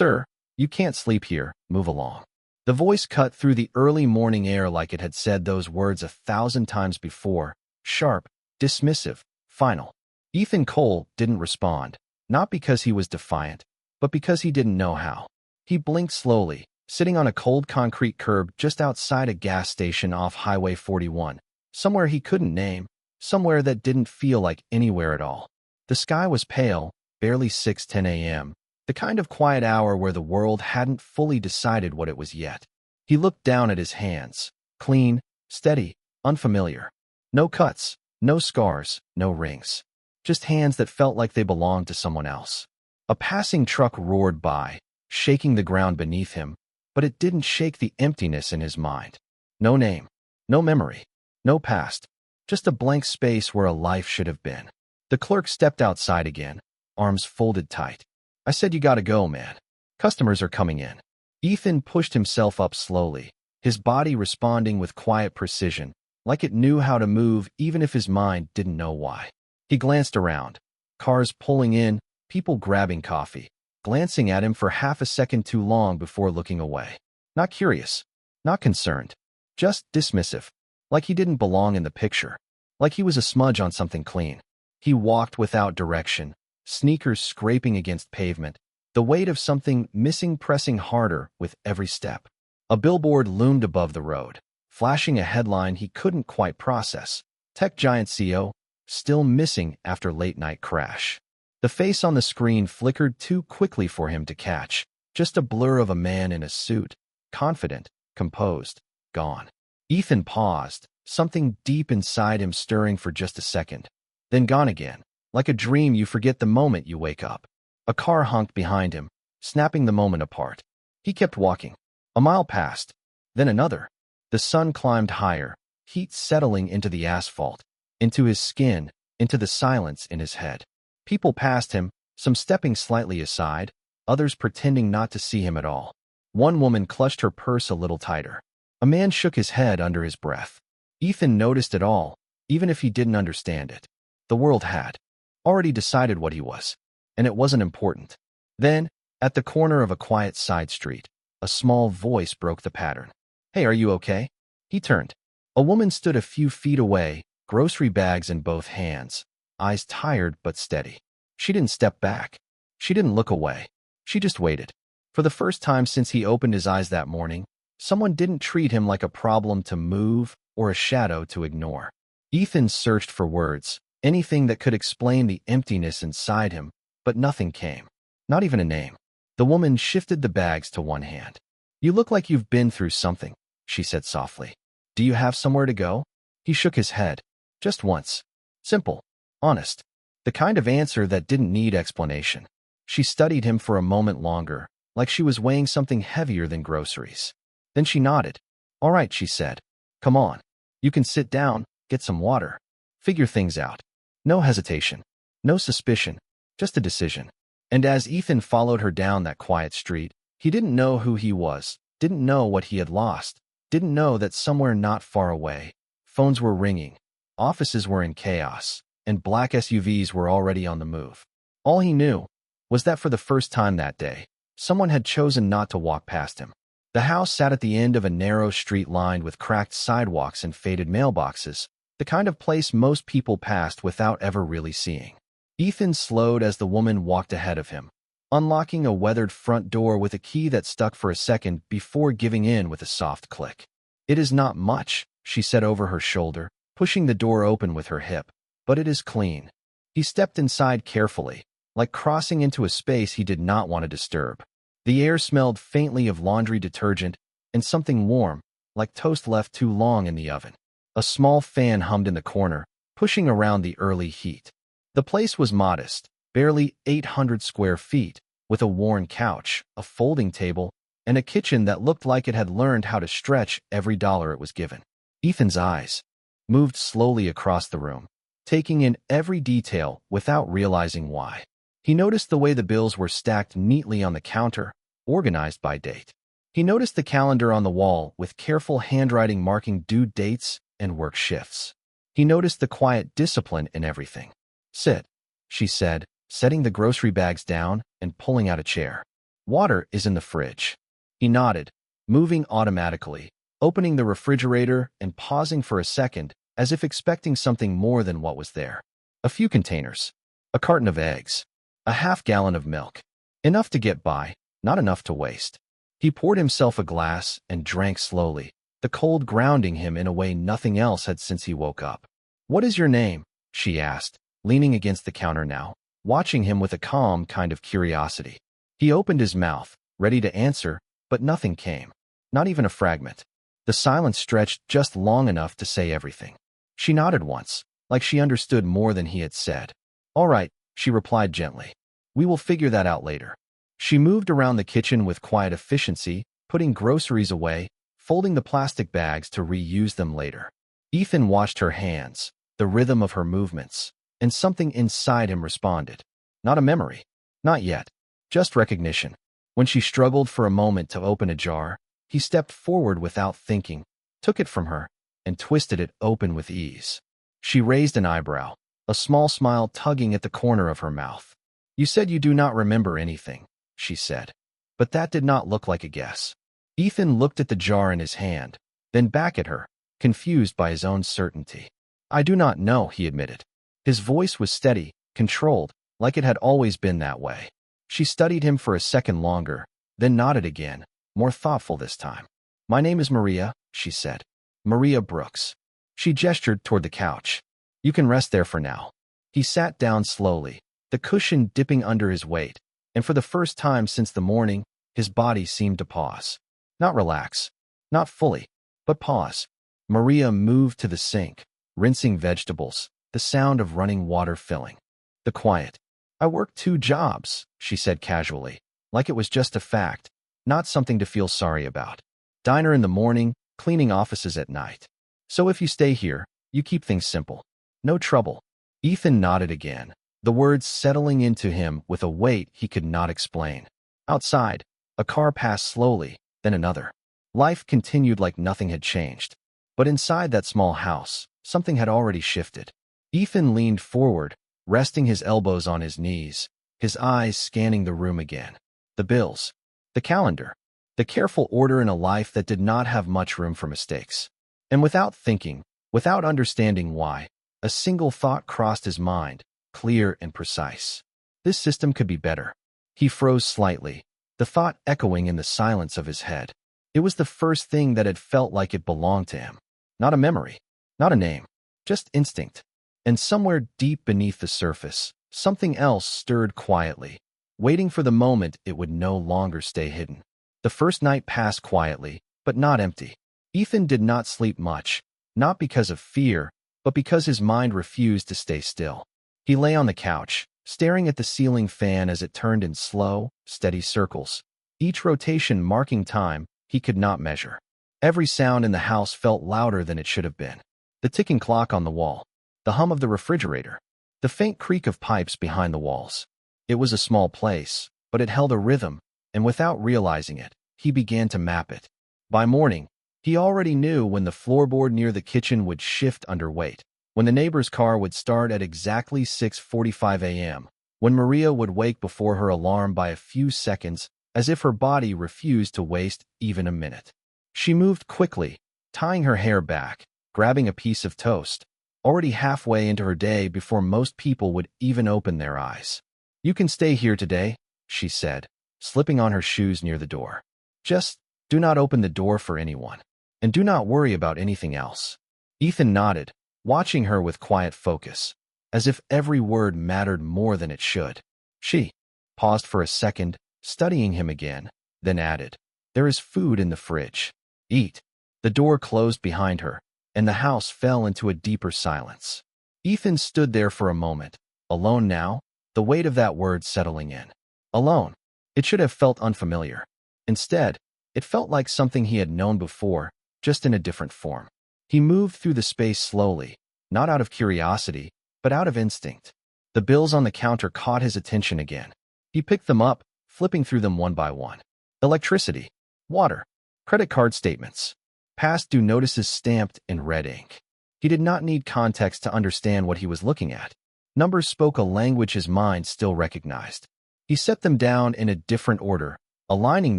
"Sir, you can't sleep here. Move along." The voice cut through the early morning air like it had said those words 1,000 times before, sharp, dismissive, final. Ethan Cole didn't respond, not because he was defiant, but because he didn't know how. He blinked slowly, sitting on a cold concrete curb just outside a gas station off Highway 41, somewhere he couldn't name, somewhere that didn't feel like anywhere at all. The sky was pale, barely 6:10 a.m., the kind of quiet hour where the world hadn't fully decided what it was yet. He looked down at his hands, clean, steady, unfamiliar. No cuts, no scars, no rings. Just hands that felt like they belonged to someone else. A passing truck roared by, shaking the ground beneath him, but it didn't shake the emptiness in his mind. No name, no memory, no past, just a blank space where a life should have been. The clerk stepped outside again, arms folded tight. "I said you gotta go, man. Customers are coming in." Ethan pushed himself up slowly, his body responding with quiet precision, like it knew how to move even if his mind didn't know why. He glanced around. Cars pulling in, people grabbing coffee, glancing at him for half a second too long before looking away. Not curious, not concerned, just dismissive, like he didn't belong in the picture, like he was a smudge on something clean. He walked without direction, sneakers scraping against pavement, the weight of something missing pressing harder with every step. A billboard loomed above the road, flashing a headline he couldn't quite process. Tech giant CEO, still missing after late-night crash. The face on the screen flickered too quickly for him to catch, just a blur of a man in a suit, confident, composed, gone. Ethan paused, something deep inside him stirring for just a second, then gone again, like a dream you forget the moment you wake up. A car honked behind him, snapping the moment apart. He kept walking. A mile passed, then another. The sun climbed higher, heat settling into the asphalt, into his skin, into the silence in his head. People passed him, some stepping slightly aside, others pretending not to see him at all. One woman clutched her purse a little tighter. A man shook his head under his breath. Ethan noticed it all, even if he didn't understand it. The world had already decided what he was, and it wasn't important. Then, at the corner of a quiet side street, a small voice broke the pattern. "Hey, are you okay?" He turned. A woman stood a few feet away, grocery bags in both hands, eyes tired but steady. She didn't step back. She didn't look away. She just waited. For the first time since he opened his eyes that morning, someone didn't treat him like a problem to move or a shadow to ignore. Ethan searched for words, anything that could explain the emptiness inside him, but nothing came. Not even a name. The woman shifted the bags to one hand. "You look like you've been through something," she said softly. "Do you have somewhere to go?" He shook his head. Just once. Simple. Honest. The kind of answer that didn't need explanation. She studied him for a moment longer, like she was weighing something heavier than groceries. Then she nodded. "All right," she said. "Come on. You can sit down, get some water. Figure things out." No hesitation. No suspicion. Just a decision. And as Ethan followed her down that quiet street, he didn't know who he was, didn't know what he had lost, didn't know that somewhere not far away, phones were ringing, offices were in chaos, and black SUVs were already on the move. All he knew was that for the first time that day, someone had chosen not to walk past him. The house sat at the end of a narrow street lined with cracked sidewalks and faded mailboxes, the kind of place most people passed without ever really seeing. Ethan slowed as the woman walked ahead of him, unlocking a weathered front door with a key that stuck for a second before giving in with a soft click. "It is not much," she said over her shoulder, pushing the door open with her hip, "but it is clean." He stepped inside carefully, like crossing into a space he did not want to disturb. The air smelled faintly of laundry detergent and something warm, like toast left too long in the oven. A small fan hummed in the corner, pushing around the early heat. The place was modest, barely 800 square feet, with a worn couch, a folding table, and a kitchen that looked like it had learned how to stretch every dollar it was given. Ethan's eyes moved slowly across the room, taking in every detail without realizing why. He noticed the way the bills were stacked neatly on the counter, organized by date. He noticed the calendar on the wall with careful handwriting marking due dates and work shifts. He noticed the quiet discipline in everything. "Sit," she said, setting the grocery bags down and pulling out a chair. Water is in the fridge. He nodded, moving automatically, opening the refrigerator and pausing for a second, as if expecting something more than what was there. A few containers. A carton of eggs. A half-gallon of milk. Enough to get by, not enough to waste. He poured himself a glass and drank slowly, the cold grounding him in a way nothing else had since he woke up. "What is your name?" she asked, leaning against the counter now, watching him with a calm kind of curiosity. He opened his mouth, ready to answer, but nothing came. Not even a fragment. The silence stretched just long enough to say everything. She nodded once, like she understood more than he had said. "All right," she replied gently. "We will figure that out later." She moved around the kitchen with quiet efficiency, putting groceries away, folding the plastic bags to reuse them later. Ethan watched her hands, the rhythm of her movements, and something inside him responded. Not a memory. Not yet. Just recognition. When she struggled for a moment to open a jar, he stepped forward without thinking, took it from her, and twisted it open with ease. She raised an eyebrow, a small smile tugging at the corner of her mouth. "You said you do not remember anything," she said. But that did not look like a guess. Ethan looked at the jar in his hand, then back at her, confused by his own certainty. "I do not know," he admitted. His voice was steady, controlled, like it had always been that way. She studied him for a second longer, then nodded again, more thoughtful this time. "My name is Maria," she said. "Maria Brooks." She gestured toward the couch. "You can rest there for now." He sat down slowly, the cushion dipping under his weight, and for the first time since the morning, his body seemed to pause. Not relax, not fully, but pause. Maria moved to the sink, rinsing vegetables, the sound of running water filling. The quiet. "I work 2 jobs," she said casually, like it was just a fact, not something to feel sorry about. "Diner in the morning, cleaning offices at night. So if you stay here, you keep things simple. No trouble." Ethan nodded again, the words settling into him with a weight he could not explain. Outside, a car passed slowly, then another. Life continued like nothing had changed. But inside that small house, something had already shifted. Ethan leaned forward, resting his elbows on his knees, his eyes scanning the room again. The bills. The calendar. The careful order in a life that did not have much room for mistakes. And without thinking, without understanding why, a single thought crossed his mind, clear and precise. This system could be better. He froze slightly, the thought echoing in the silence of his head. It was the first thing that had felt like it belonged to him. Not a memory, not a name, just instinct. And somewhere deep beneath the surface, something else stirred quietly, waiting for the moment it would no longer stay hidden. The first night passed quietly, but not empty. Ethan did not sleep much, not because of fear, but because his mind refused to stay still. He lay on the couch, staring at the ceiling fan as it turned in slow, steady circles, each rotation marking time he could not measure. Every sound in the house felt louder than it should have been. The ticking clock on the wall, the hum of the refrigerator, the faint creak of pipes behind the walls. It was a small place, but it held a rhythm, and without realizing it, he began to map it. By morning, he already knew when the floorboard near the kitchen would shift under weight, when the neighbor's car would start at exactly 6:45 a.m., when Maria would wake before her alarm by a few seconds, as if her body refused to waste even a minute. She moved quickly, tying her hair back, grabbing a piece of toast, already halfway into her day before most people would even open their eyes. "You can stay here today," she said, slipping on her shoes near the door. "Just do not open the door for anyone, and do not worry about anything else." Ethan nodded, watching her with quiet focus, as if every word mattered more than it should. She paused for a second, studying him again, then added, "There is food in the fridge. Eat." The door closed behind her, and the house fell into a deeper silence. Ethan stood there for a moment, alone now, the weight of that word settling in. Alone. It should have felt unfamiliar. Instead, it felt like something he had known before, just in a different form. He moved through the space slowly, not out of curiosity, but out of instinct. The bills on the counter caught his attention again. He picked them up, flipping through them one by one. Electricity, water, credit card statements, past due notices stamped in red ink. He did not need context to understand what he was looking at. Numbers spoke a language his mind still recognized. He set them down in a different order, aligning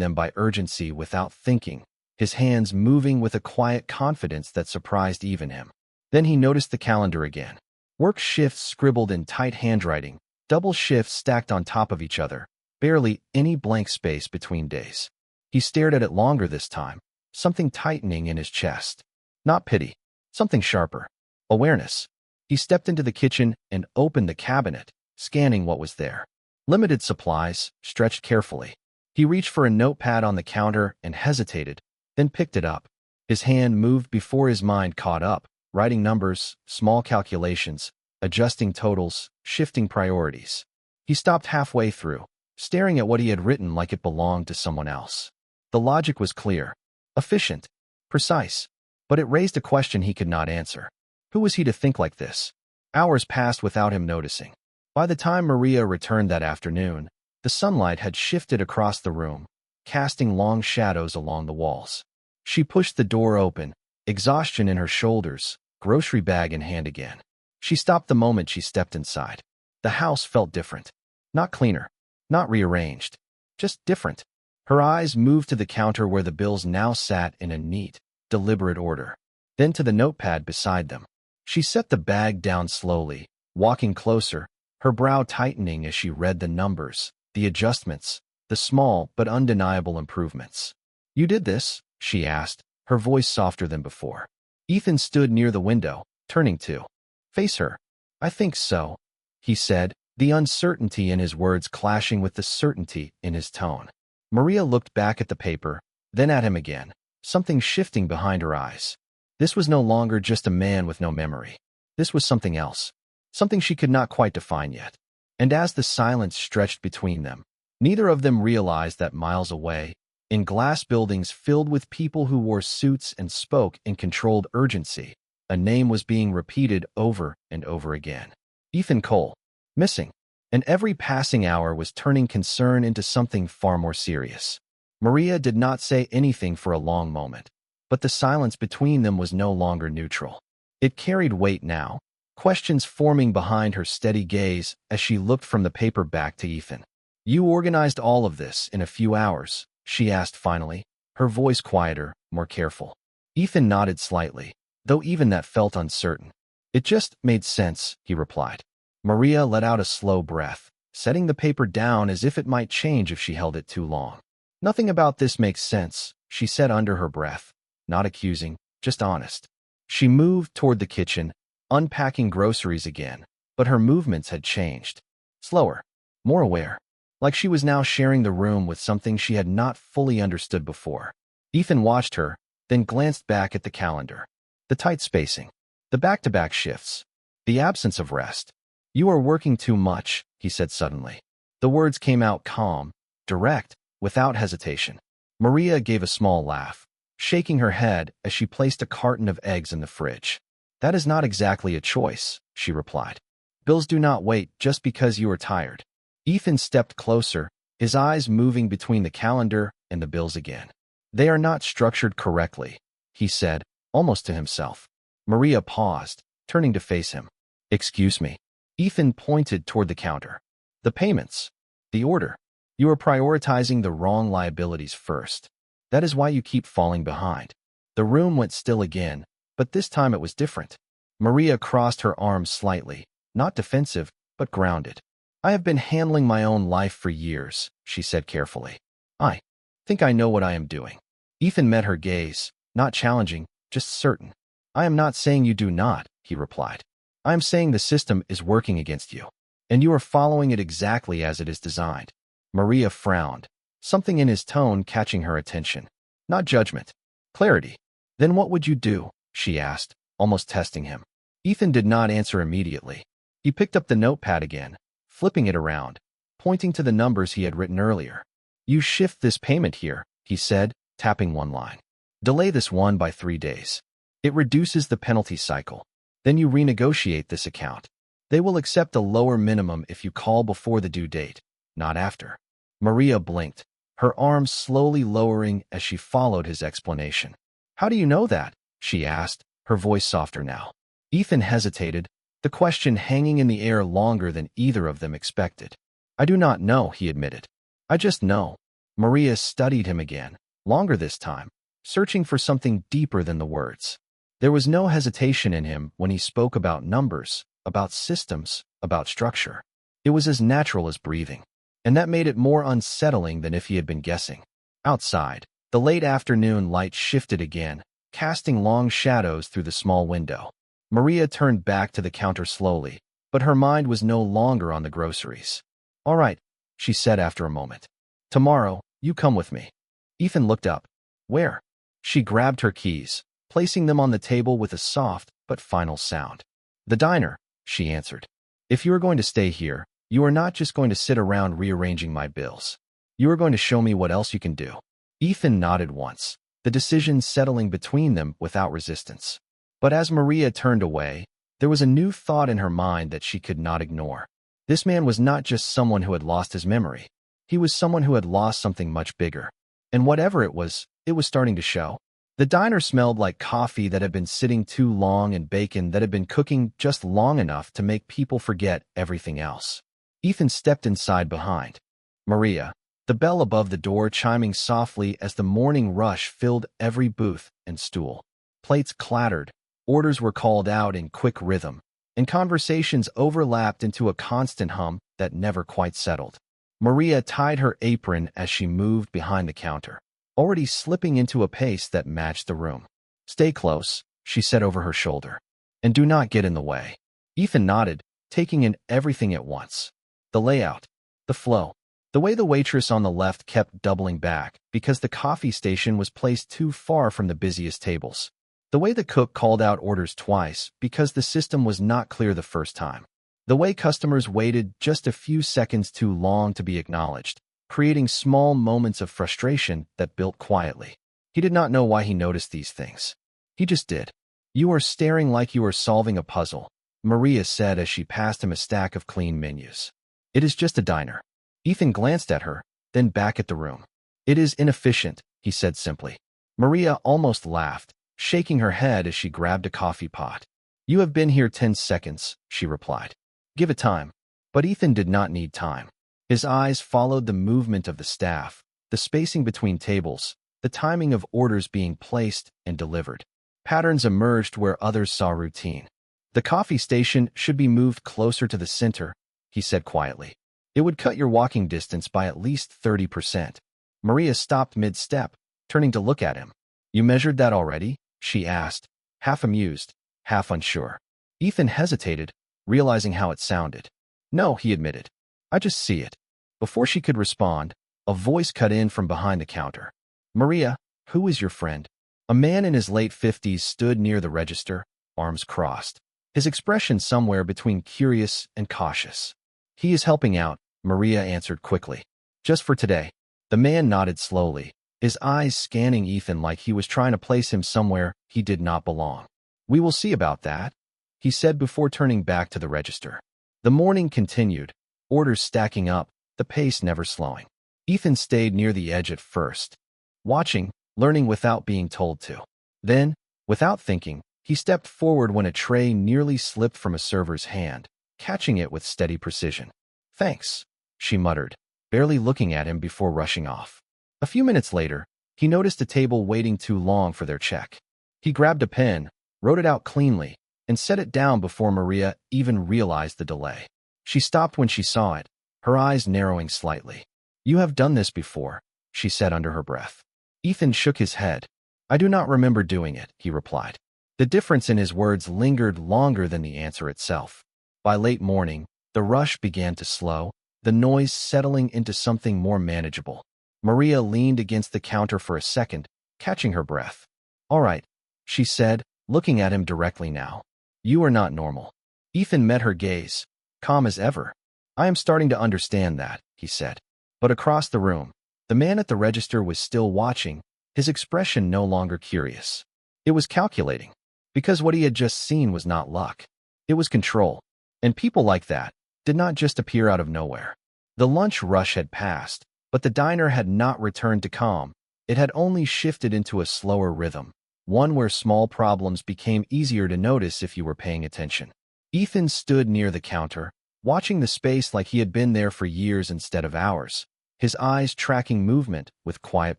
them by urgency without thinking, his hands moving with a quiet confidence that surprised even him. Then he noticed the calendar again. Work shifts scribbled in tight handwriting, double shifts stacked on top of each other, barely any blank space between days. He stared at it longer this time, something tightening in his chest. Not pity, something sharper. Awareness. He stepped into the kitchen and opened the cabinet, scanning what was there. Limited supplies, stretched carefully. He reached for a notepad on the counter and hesitated, then picked it up. His hand moved before his mind caught up, writing numbers, small calculations, adjusting totals, shifting priorities. He stopped halfway through, staring at what he had written like it belonged to someone else. The logic was clear, efficient, precise, but it raised a question he could not answer. Who was he to think like this? Hours passed without him noticing. By the time Maria returned that afternoon, the sunlight had shifted across the room, casting long shadows along the walls. She pushed the door open, exhaustion in her shoulders, grocery bag in hand again. She stopped the moment she stepped inside. The house felt different. Not cleaner, not rearranged, just different. Her eyes moved to the counter where the bills now sat in a neat, deliberate order, then to the notepad beside them. She set the bag down slowly, walking closer, her brow tightening as she read the numbers, the adjustments, the small but undeniable improvements. "You did this?" she asked, her voice softer than before. Ethan stood near the window, turning to face her. "I think so," he said, the uncertainty in his words clashing with the certainty in his tone. Maria looked back at the paper, then at him again, something shifting behind her eyes. This was no longer just a man with no memory. This was something else, something she could not quite define yet. And as the silence stretched between them, neither of them realized that miles away, in glass buildings filled with people who wore suits and spoke in controlled urgency, a name was being repeated over and over again. Ethan Cole. Missing. And every passing hour was turning concern into something far more serious. Maria did not say anything for a long moment, but the silence between them was no longer neutral. It carried weight now, questions forming behind her steady gaze as she looked from the paper back to Ethan. "You organized all of this in a few hours?" she asked finally, her voice quieter, more careful. Ethan nodded slightly, though even that felt uncertain. "It just made sense," he replied. Maria let out a slow breath, setting the paper down as if it might change if she held it too long. "Nothing about this makes sense," she said under her breath, not accusing, just honest. She moved toward the kitchen, unpacking groceries again, but her movements had changed. Slower, more aware, like she was now sharing the room with something she had not fully understood before. Ethan watched her, then glanced back at the calendar. The tight spacing, the back-to-back shifts, the absence of rest. "You are working too much," he said suddenly. The words came out calm, direct, without hesitation. Maria gave a small laugh, shaking her head as she placed a carton of eggs in the fridge. "That is not exactly a choice," she replied. "Bills do not wait just because you are tired." Ethan stepped closer, his eyes moving between the calendar and the bills again. "They are not structured correctly," he said, almost to himself. Maria paused, turning to face him. "Excuse me." Ethan pointed toward the counter. "The payments. The order. You are prioritizing the wrong liabilities first. That is why you keep falling behind." The room went still again, but this time it was different. Maria crossed her arms slightly, not defensive, but grounded. "I have been handling my own life for years," she said carefully. "I think I know what I am doing." Ethan met her gaze, not challenging, just certain. "I am not saying you do not," he replied. "I am saying the system is working against you, and you are following it exactly as it is designed." Maria frowned, something in his tone catching her attention. Not judgment, clarity. "Then what would you do?" she asked, almost testing him. Ethan did not answer immediately. He picked up the notepad again, flipping it around, pointing to the numbers he had written earlier. "You shift this payment here," he said, tapping one line. "Delay this one by 3 days. It reduces the penalty cycle. Then you renegotiate this account. They will accept a lower minimum if you call before the due date, not after." Maria blinked, her arms slowly lowering as she followed his explanation. "How do you know that?" she asked, her voice softer now. Ethan hesitated, the question hanging in the air longer than either of them expected. "I do not know," he admitted. "I just know. Maria studied him again, longer this time, searching for something deeper than the words. There was no hesitation in him when he spoke about numbers, about systems, about structure. It was as natural as breathing, and that made it more unsettling than if he had been guessing. Outside, the late afternoon light shifted again, casting long shadows through the small window. Maria turned back to the counter slowly, but her mind was no longer on the groceries. "All right," she said after a moment. "Tomorrow, you come with me." Ethan looked up. "Where?" She grabbed her keys, placing them on the table with a soft but final sound. "The diner," she answered. "If you are going to stay here, you are not just going to sit around rearranging my bills. You are going to show me what else you can do." Ethan nodded once, the decision settling between them without resistance. But as Maria turned away, there was a new thought in her mind that she could not ignore. This man was not just someone who had lost his memory. He was someone who had lost something much bigger. And whatever it was starting to show. The diner smelled like coffee that had been sitting too long and bacon that had been cooking just long enough to make people forget everything else. Ethan stepped inside behind Maria, the bell above the door chiming softly as the morning rush filled every booth and stool. Plates clattered, orders were called out in quick rhythm, and conversations overlapped into a constant hum that never quite settled. Maria tied her apron as she moved behind the counter, already slipping into a pace that matched the room. "Stay close," she said over her shoulder, "and do not get in the way." Ethan nodded, taking in everything at once. The layout, the flow, the way the waitress on the left kept doubling back because the coffee station was placed too far from the busiest tables. The way the cook called out orders twice because the system was not clear the first time. The way customers waited just a few seconds too long to be acknowledged, creating small moments of frustration that built quietly. He did not know why he noticed these things. He just did. "You are staring like you are solving a puzzle," Maria said as she passed him a stack of clean menus. "It is just a diner." Ethan glanced at her, then back at the room. "It is inefficient," he said simply. Maria almost laughed, shaking her head as she grabbed a coffee pot. "You have been here 10 seconds, she replied. "Give it time." But Ethan did not need time. His eyes followed the movement of the staff, the spacing between tables, the timing of orders being placed and delivered. Patterns emerged where others saw routine. "The coffee station should be moved closer to the center," he said quietly. "It would cut your walking distance by at least 30%. Maria stopped mid-step, turning to look at him. "You measured that already?" she asked, half amused, half unsure. Ethan hesitated, realizing how it sounded. "No," he admitted. "I just see it." Before she could respond, a voice cut in from behind the counter. "Maria, who is your friend?" A man in his late 50s stood near the register, arms crossed, his expression somewhere between curious and cautious. "He is helping out," Maria answered quickly. "Just for today." The man nodded slowly, his eyes scanning Ethan like he was trying to place him somewhere he did not belong. "We will see about that," he said before turning back to the register. The morning continued, orders stacking up, the pace never slowing. Ethan stayed near the edge at first, watching, learning without being told to. Then, without thinking, he stepped forward when a tray nearly slipped from a server's hand, catching it with steady precision. "Thanks," she muttered, barely looking at him before rushing off. A few minutes later, he noticed a table waiting too long for their check. He grabbed a pen, wrote it out cleanly, and set it down before Maria even realized the delay. She stopped when she saw it, her eyes narrowing slightly. "You have done this before," she said under her breath. Ethan shook his head. "I do not remember doing it," he replied. The difference in his words lingered longer than the answer itself. By late morning, the rush began to slow, the noise settling into something more manageable. Maria leaned against the counter for a second, catching her breath. "All right," she said, looking at him directly now. "You are not normal." Ethan met her gaze, calm as ever. "I am starting to understand that," he said. But across the room, the man at the register was still watching, his expression no longer curious. It was calculating, because what he had just seen was not luck. It was control. And people like that did not just appear out of nowhere. The lunch rush had passed, but the diner had not returned to calm. It had only shifted into a slower rhythm, one where small problems became easier to notice if you were paying attention. Ethan stood near the counter, watching the space like he had been there for years instead of hours, his eyes tracking movement with quiet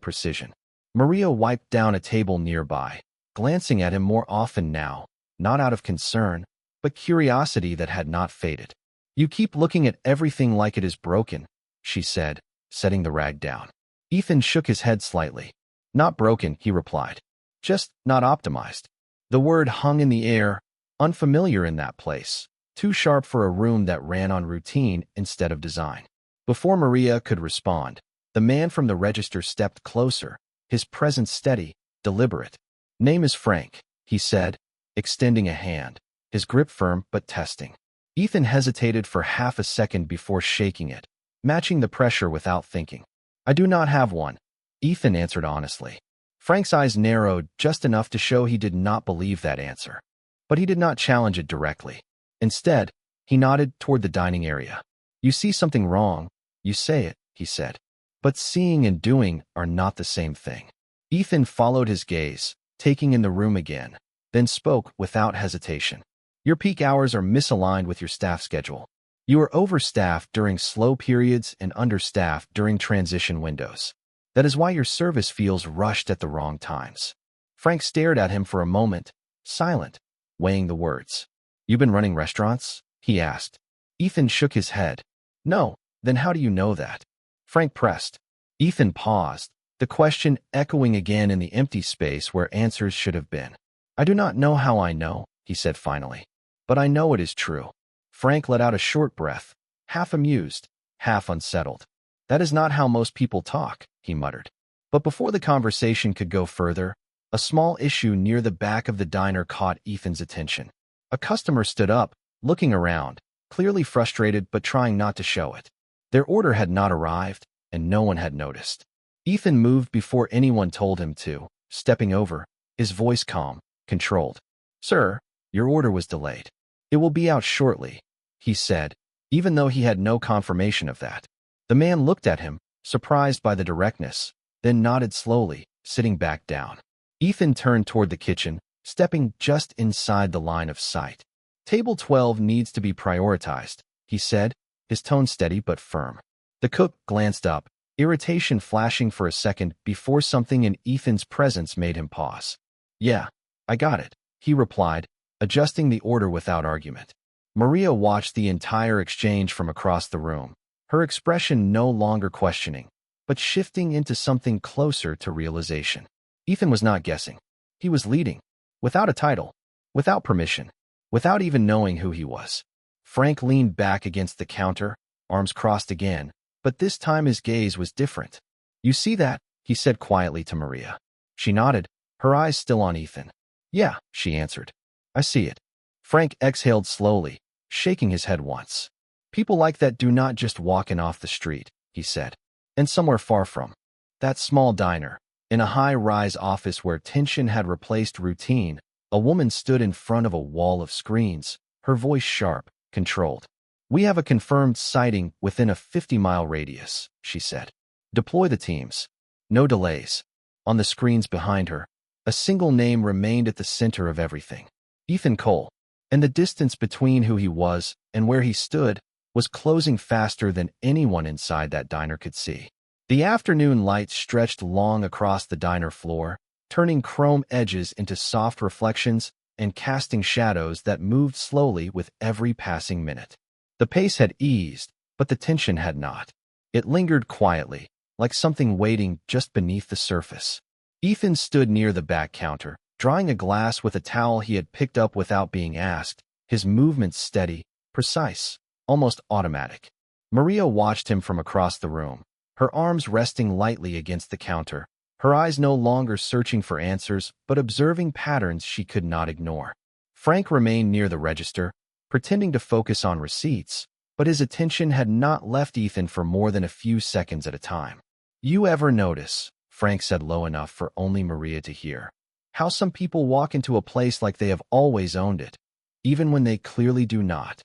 precision. Maria wiped down a table nearby, glancing at him more often now, not out of concern, but curiosity that had not faded. "You keep looking at everything like it is broken," she said, setting the rag down. Ethan shook his head slightly. "Not broken," he replied. "Just not optimized." The word hung in the air, unfamiliar in that place, too sharp for a room that ran on routine instead of design. Before Maria could respond, the man from the register stepped closer, his presence steady, deliberate. "Name is Frank," he said, extending a hand, his grip firm but testing. Ethan hesitated for half a second before shaking it, matching the pressure without thinking. "I do not have one," Ethan answered honestly. Frank's eyes narrowed just enough to show he did not believe that answer. But he did not challenge it directly. Instead, he nodded toward the dining area. "You see something wrong, you say it," he said. "But seeing and doing are not the same thing." Ethan followed his gaze, taking in the room again, then spoke without hesitation. "Your peak hours are misaligned with your staff schedule. You are overstaffed during slow periods and understaffed during transition windows. That is why your service feels rushed at the wrong times." Frank stared at him for a moment, silent, weighing the words. "You've been running restaurants?" he asked. Ethan shook his head. "No, then how do you know that?" Frank pressed. Ethan paused, the question echoing again in the empty space where answers should have been. "I do not know how I know," he said finally, "but I know it is true." Frank let out a short breath, half amused, half unsettled. "That is not how most people talk," he muttered. But before the conversation could go further, a small issue near the back of the diner caught Ethan's attention. A customer stood up, looking around, clearly frustrated but trying not to show it. Their order had not arrived, and no one had noticed. Ethan moved before anyone told him to, stepping over, his voice calm, controlled. "Sir, your order was delayed. It will be out shortly," he said, even though he had no confirmation of that. The man looked at him, surprised by the directness, then nodded slowly, sitting back down. Ethan turned toward the kitchen, stepping just inside the line of sight. "Table 12 needs to be prioritized," he said, his tone steady but firm. The cook glanced up, irritation flashing for a second before something in Ethan's presence made him pause. "Yeah, I got it," he replied, adjusting the order without argument. Maria watched the entire exchange from across the room, her expression no longer questioning, but shifting into something closer to realization. Ethan was not guessing. He was leading, without a title, without permission, without even knowing who he was. Frank leaned back against the counter, arms crossed again, but this time his gaze was different. "You see that?" he said quietly to Maria. She nodded, her eyes still on Ethan. "Yeah," she answered. "I see it." Frank exhaled slowly, shaking his head once. "People like that do not just walk in off the street," he said. And somewhere far from that small diner, in a high-rise office where tension had replaced routine, a woman stood in front of a wall of screens, her voice sharp, controlled. "We have a confirmed sighting within a 50-mile radius," she said. "Deploy the teams. No delays." On the screens behind her, a single name remained at the center of everything. Ethan Cole. And the distance between who he was and where he stood was closing faster than anyone inside that diner could see. The afternoon light stretched long across the diner floor, turning chrome edges into soft reflections and casting shadows that moved slowly with every passing minute. The pace had eased, but the tension had not. It lingered quietly, like something waiting just beneath the surface. Ethan stood near the back counter, drying a glass with a towel he had picked up without being asked, his movements steady, precise, almost automatic. Maria watched him from across the room, her arms resting lightly against the counter, her eyes no longer searching for answers but observing patterns she could not ignore. Frank remained near the register, pretending to focus on receipts, but his attention had not left Ethan for more than a few seconds at a time. "You ever notice," Frank said low enough for only Maria to hear, "how some people walk into a place like they have always owned it, even when they clearly do not?"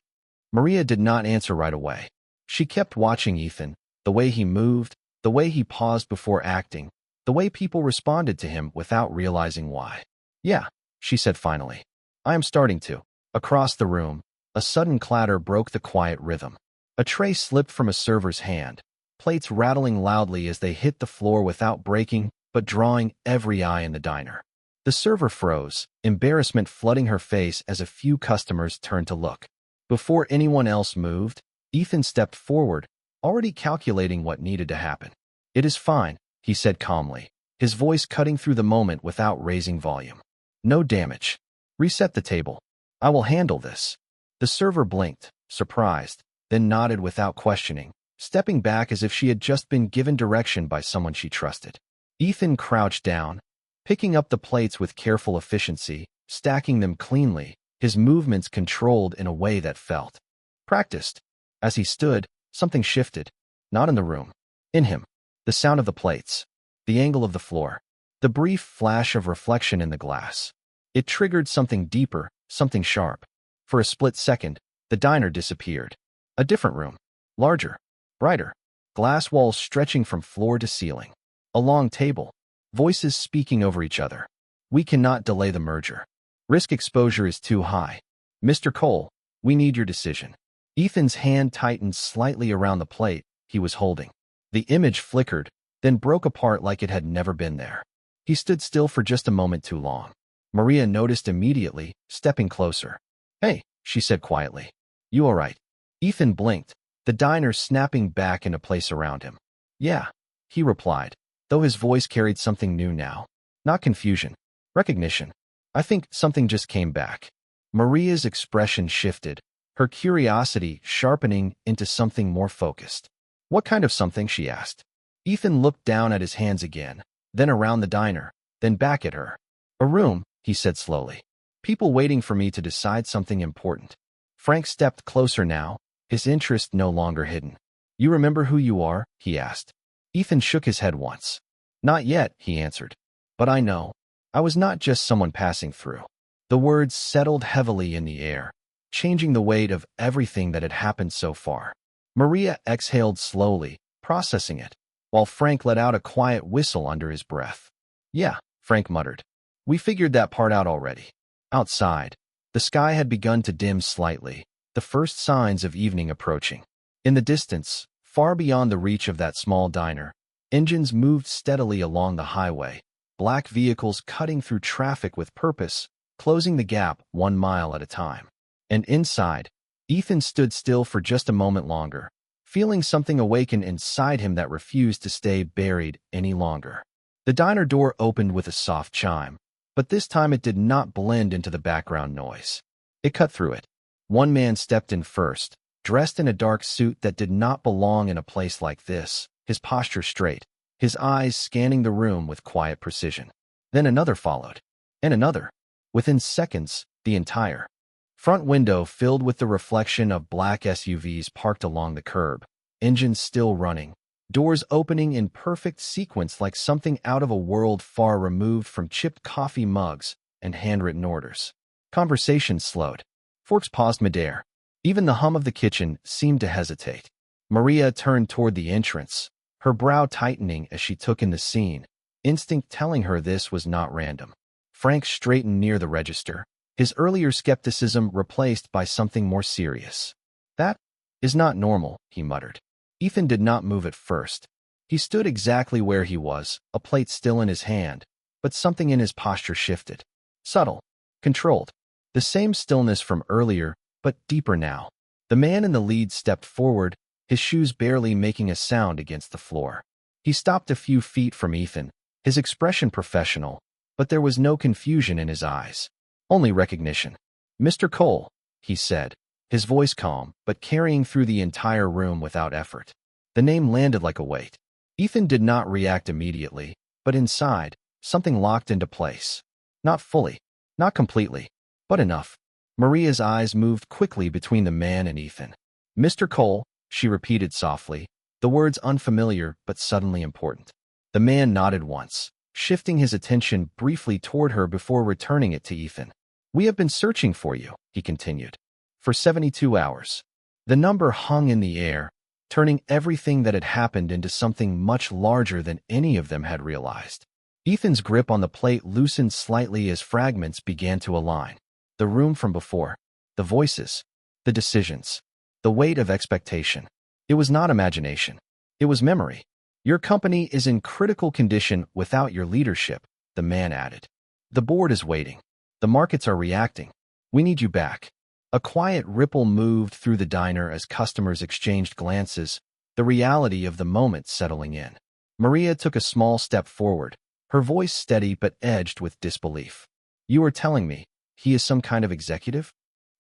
Maria did not answer right away. She kept watching Ethan, the way he moved, the way he paused before acting, the way people responded to him without realizing why. "Yeah," she said finally. "I am starting to." Across the room, a sudden clatter broke the quiet rhythm. A tray slipped from a server's hand, plates rattling loudly as they hit the floor without breaking, but drawing every eye in the diner. The server froze, embarrassment flooding her face as a few customers turned to look. Before anyone else moved, Ethan stepped forward, already calculating what needed to happen. "It is fine," he said calmly, his voice cutting through the moment without raising volume. "No damage. Reset the table. I will handle this." The server blinked, surprised, then nodded without questioning, stepping back as if she had just been given direction by someone she trusted. Ethan crouched down, picking up the plates with careful efficiency, stacking them cleanly, his movements controlled in a way that felt practiced. As he stood, something shifted, not in the room, in him. The sound of the plates, the angle of the floor, the brief flash of reflection in the glass. It triggered something deeper, something sharp. For a split second, the diner disappeared. A different room, larger, brighter, glass walls stretching from floor to ceiling. A long table, voices speaking over each other. "We cannot delay the merger. Risk exposure is too high. Mr. Cole, we need your decision." Ethan's hand tightened slightly around the plate he was holding. The image flickered, then broke apart like it had never been there. He stood still for just a moment too long. Maria noticed immediately, stepping closer. "Hey," she said quietly. "You all right?" Ethan blinked, the diner snapping back into place around him. "Yeah," he replied, though his voice carried something new now. Not confusion, recognition. "I think something just came back." Maria's expression shifted, her curiosity sharpening into something more focused. "What kind of something?" she asked. Ethan looked down at his hands again, then around the diner, then back at her. "A room," he said slowly. "People waiting for me to decide something important." Frank stepped closer now, his interest no longer hidden. "You remember who you are?" he asked. Ethan shook his head once. "Not yet," he answered. "But I know. I was not just someone passing through." The words settled heavily in the air, changing the weight of everything that had happened so far. Maria exhaled slowly, processing it, while Frank let out a quiet whistle under his breath. "Yeah," Frank muttered. "We figured that part out already." Outside, the sky had begun to dim slightly, the first signs of evening approaching. In the distance, far beyond the reach of that small diner, engines moved steadily along the highway, black vehicles cutting through traffic with purpose, closing the gap 1 mile at a time. And inside, Ethan stood still for just a moment longer, feeling something awaken inside him that refused to stay buried any longer. The diner door opened with a soft chime, but this time it did not blend into the background noise. It cut through it. One man stepped in first, dressed in a dark suit that did not belong in a place like this, his posture straight, his eyes scanning the room with quiet precision. Then another followed, and another. Within seconds, the entire front window filled with the reflection of black SUVs parked along the curb, engines still running, doors opening in perfect sequence like something out of a world far removed from chipped coffee mugs and handwritten orders. Conversation slowed. Forks paused midair. Even the hum of the kitchen seemed to hesitate. Maria turned toward the entrance, her brow tightening as she took in the scene, instinct telling her this was not random. Frank straightened near the register, his earlier skepticism replaced by something more serious. "That is not normal," he muttered. Ethan did not move at first. He stood exactly where he was, a plate still in his hand, but something in his posture shifted. Subtle, controlled. The same stillness from earlier, but deeper now. The man in the lead stepped forward, his shoes barely making a sound against the floor. He stopped a few feet from Ethan, his expression professional, but there was no confusion in his eyes. Only recognition. "Mr. Cole," he said, his voice calm, but carrying through the entire room without effort. The name landed like a weight. Ethan did not react immediately, but inside, something locked into place. Not fully, not completely, but enough. Maria's eyes moved quickly between the man and Ethan. "Mr. Cole," she repeated softly, the words unfamiliar but suddenly important. The man nodded once, shifting his attention briefly toward her before returning it to Ethan. "We have been searching for you," he continued, "for 72 hours. The number hung in the air, turning everything that had happened into something much larger than any of them had realized. Ethan's grip on the plate loosened slightly as fragments began to align. The room from before, the voices, the decisions, the weight of expectation. It was not imagination. It was memory. Your company is in critical condition without your leadership, the man added. The board is waiting. The markets are reacting. We need you back. A quiet ripple moved through the diner as customers exchanged glances, the reality of the moment settling in. Maria took a small step forward, her voice steady but edged with disbelief. You are telling me he is some kind of executive?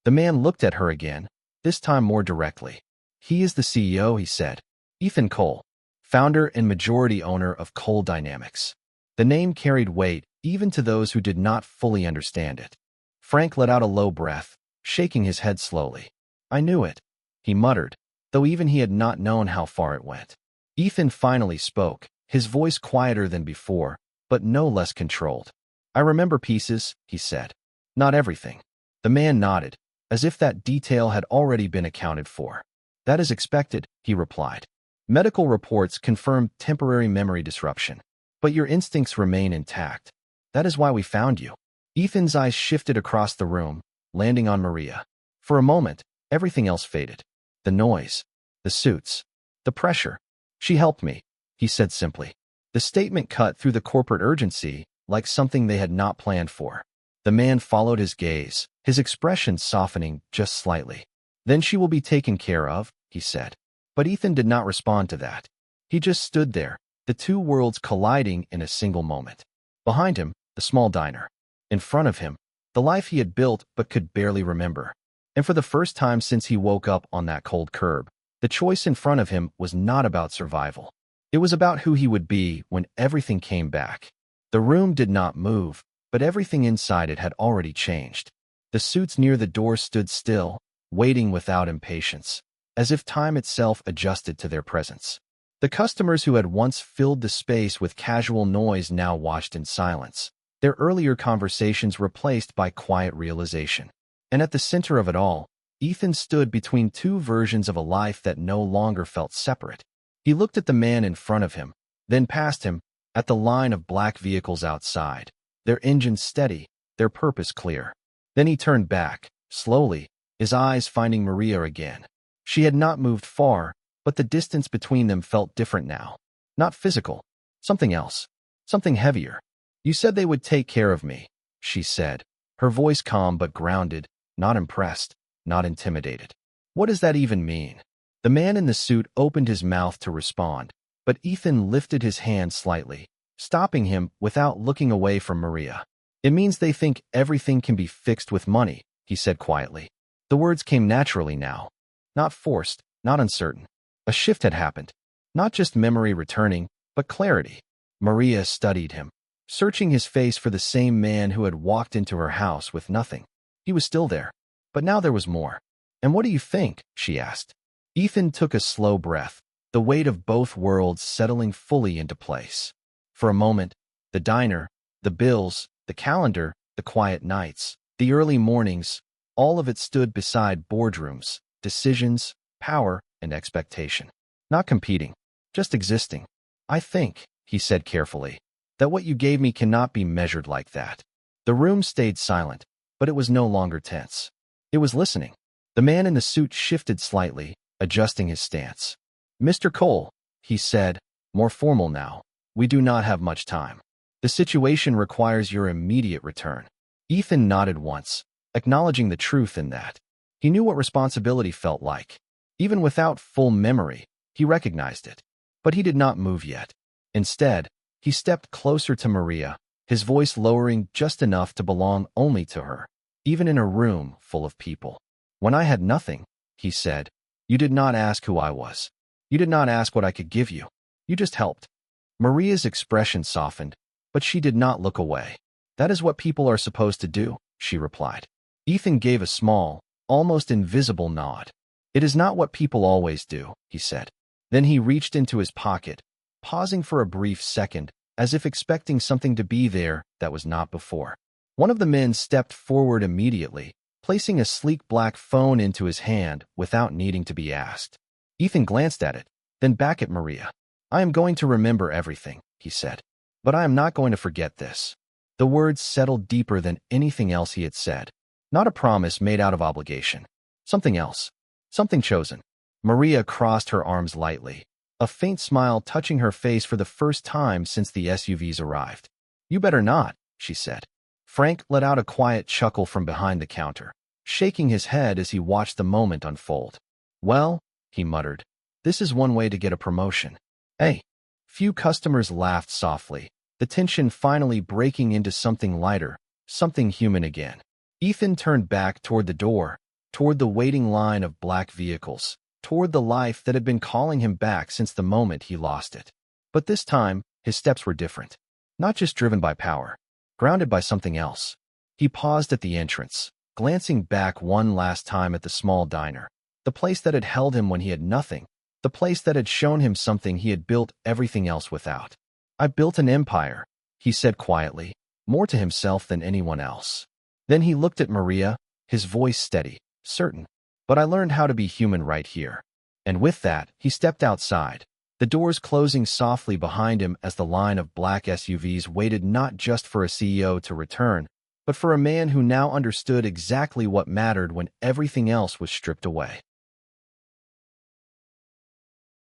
The man looked at her again, this time more directly. He is the CEO, he said. Ethan Cole, founder and majority owner of Cole Dynamics. The name carried weight even to those who did not fully understand it. Frank let out a low breath, shaking his head slowly. I knew it, he muttered, though even he had not known how far it went. Ethan finally spoke, his voice quieter than before, but no less controlled. I remember pieces, he said. Not everything. The man nodded, as if that detail had already been accounted for. That is expected, he replied. Medical reports confirm temporary memory disruption, but your instincts remain intact. That is why we found you. Ethan's eyes shifted across the room, landing on Maria. For a moment, everything else faded. The noise, the suits, the pressure. She helped me, he said simply. The statement cut through the corporate urgency like something they had not planned for. The man followed his gaze, his expression softening just slightly. Then she will be taken care of, he said. But Ethan did not respond to that. He just stood there, the two worlds colliding in a single moment. Behind him, the small diner. In front of him, the life he had built but could barely remember. And for the first time since he woke up on that cold curb, the choice in front of him was not about survival. It was about who he would be when everything came back. The room did not move, but everything inside it had already changed. The suits near the door stood still, waiting without impatience, as if time itself adjusted to their presence. The customers who had once filled the space with casual noise now watched in silence, their earlier conversations replaced by quiet realization. And at the center of it all, Ethan stood between two versions of a life that no longer felt separate. He looked at the man in front of him, then past him, at the line of black vehicles outside, their engines steady, their purpose clear. Then he turned back, slowly, his eyes finding Maria again. She had not moved far, but the distance between them felt different now. Not physical, something else, something heavier. You said they would take care of me, she said, her voice calm but grounded, not impressed, not intimidated. What does that even mean? The man in the suit opened his mouth to respond, but Ethan lifted his hand slightly, stopping him without looking away from Maria. It means they think everything can be fixed with money, he said quietly. The words came naturally now. Not forced, not uncertain. A shift had happened. Not just memory returning, but clarity. Maria studied him, searching his face for the same man who had walked into her house with nothing. He was still there, but now there was more. And what do you think? She asked. Ethan took a slow breath, the weight of both worlds settling fully into place. For a moment, the diner, the bills, the calendar, the quiet nights, the early mornings, all of it stood beside boardrooms, decisions, power, and expectation. Not competing, just existing. I think, he said carefully, that what you gave me cannot be measured like that. The room stayed silent, but it was no longer tense. It was listening. The man in the suit shifted slightly, adjusting his stance. Mr. Cole, he said, more formal now, we do not have much time. The situation requires your immediate return. Ethan nodded once, acknowledging the truth in that. He knew what responsibility felt like. Even without full memory, he recognized it. But he did not move yet. Instead, he stepped closer to Maria, his voice lowering just enough to belong only to her, even in a room full of people. When I had nothing, he said, you did not ask who I was. You did not ask what I could give you. You just helped. Maria's expression softened, but she did not look away. That is what people are supposed to do, she replied. Ethan gave a small, almost invisible nod. It is not what people always do, he said. Then he reached into his pocket, pausing for a brief second, as if expecting something to be there that was not before. One of the men stepped forward immediately, placing a sleek black phone into his hand without needing to be asked. Ethan glanced at it, then back at Maria. I am going to remember everything, he said. But I am not going to forget this. The words settled deeper than anything else he had said. Not a promise made out of obligation. Something else. Something chosen. Maria crossed her arms lightly, a faint smile touching her face for the first time since the SUVs arrived. "You better not," she said. Frank let out a quiet chuckle from behind the counter, shaking his head as he watched the moment unfold. "Well," he muttered, "this is one way to get a promotion." "Hey." Few customers laughed softly, the tension finally breaking into something lighter, something human again. Ethan turned back toward the door, toward the waiting line of black vehicles, toward the life that had been calling him back since the moment he lost it. But this time, his steps were different. Not just driven by power, grounded by something else. He paused at the entrance, glancing back one last time at the small diner, the place that had held him when he had nothing, the place that had shown him something he had built everything else without. "I built an empire," he said quietly, more to himself than anyone else. Then he looked at Maria, his voice steady, certain. "But I learned how to be human right here." And with that, he stepped outside, the doors closing softly behind him as the line of black SUVs waited not just for a CEO to return, but for a man who now understood exactly what mattered when everything else was stripped away.